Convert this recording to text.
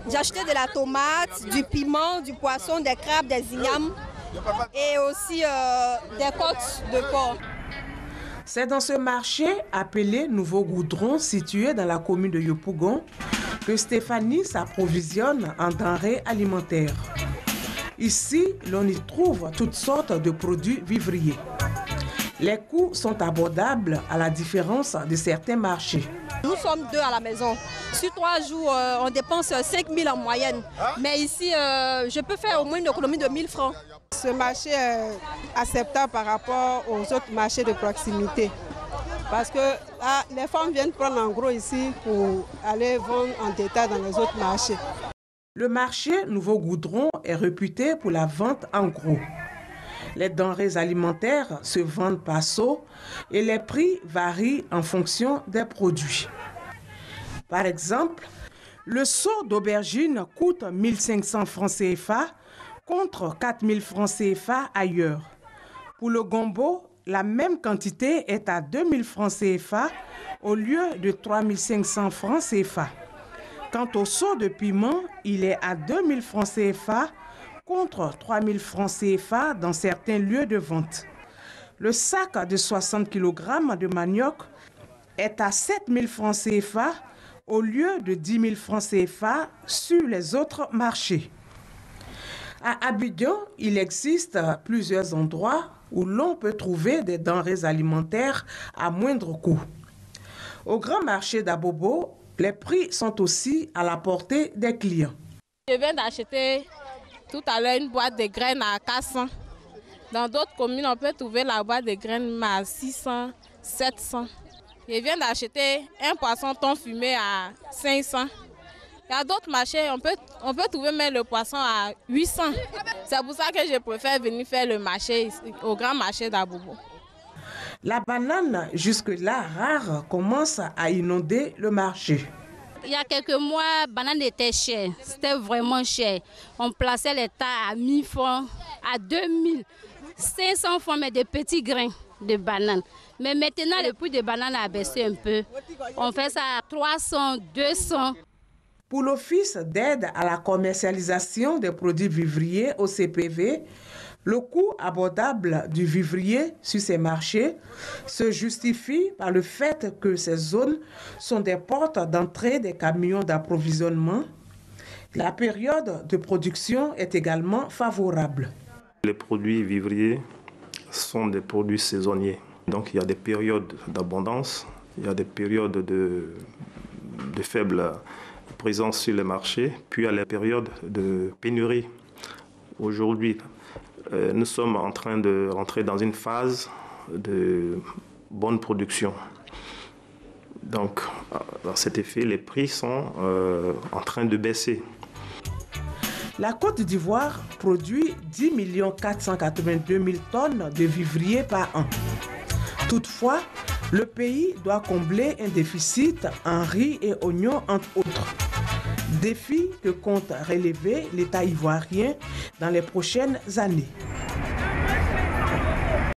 J'ai acheté de la tomate, du piment, du poisson, des crabes, des ignames et aussi des côtes de porc. C'est dans ce marché appelé Nouveau Goudron, situé dans la commune de Yopougon, que Stéphanie s'approvisionne en denrées alimentaires. Ici, l'on y trouve toutes sortes de produits vivriers. Les coûts sont abordables à la différence de certains marchés. Nous sommes 2 à la maison. Sur 3 jours, on dépense 5 000 en moyenne. Mais ici, je peux faire au moins une économie de 1 000 francs. Ce marché est acceptable par rapport aux autres marchés de proximité. Parce que là, les femmes viennent prendre en gros ici pour aller vendre en détail dans les autres marchés. Le marché Nouveau Goudron est réputé pour la vente en gros. Les denrées alimentaires se vendent par seau et les prix varient en fonction des produits. Par exemple, le seau d'aubergine coûte 1 500 francs CFA contre 4 000 francs CFA ailleurs. Pour le gombo, la même quantité est à 2 000 francs CFA au lieu de 3 500 francs CFA. Quant au seau de piment, il est à 2 000 francs CFA contre 3 000 francs CFA dans certains lieux de vente. Le sac de 60 kg de manioc est à 7 000 francs CFA au lieu de 10 000 francs CFA sur les autres marchés. À Abidjan, il existe plusieurs endroits où l'on peut trouver des denrées alimentaires à moindre coût. Au grand marché d'Abobo, les prix sont aussi à la portée des clients. Je viens d'acheter tout à l'heure une boîte de graines à 400. Dans d'autres communes, on peut trouver la boîte de graines à 600, 700. Je viens d'acheter un poisson thon fumé à 500. Il y a d'autres marchés, on peut trouver même le poisson à 800. C'est pour ça que je préfère venir faire le marché au grand marché d'Abobo. La banane, jusque-là rare, commence à inonder le marché. Il y a quelques mois, la banane était chère. C'était vraiment cher. On plaçait les tas à 1 000 francs, à 2 500 francs, mais de petits grains de banane. Mais maintenant, le prix de banane a baissé un peu. On fait ça à 300, 200. Pour l'Office d'aide à la commercialisation des produits vivriers au CPV, le coût abordable du vivrier sur ces marchés se justifie par le fait que ces zones sont des portes d'entrée des camions d'approvisionnement. La période de production est également favorable. Les produits vivriers sont des produits saisonniers. Donc il y a des périodes d'abondance, il y a des périodes de faible présence sur le marché, puis il y a les périodes de pénurie. Aujourd'hui, nous sommes en train de rentrer dans une phase de bonne production. Donc, à cet effet, les prix sont en train de baisser. La Côte d'Ivoire produit 10 482 000 tonnes de vivriers par an. Toutefois, le pays doit combler un déficit en riz et oignons, entre autres. Défi que compte relever l'État ivoirien dans les prochaines années.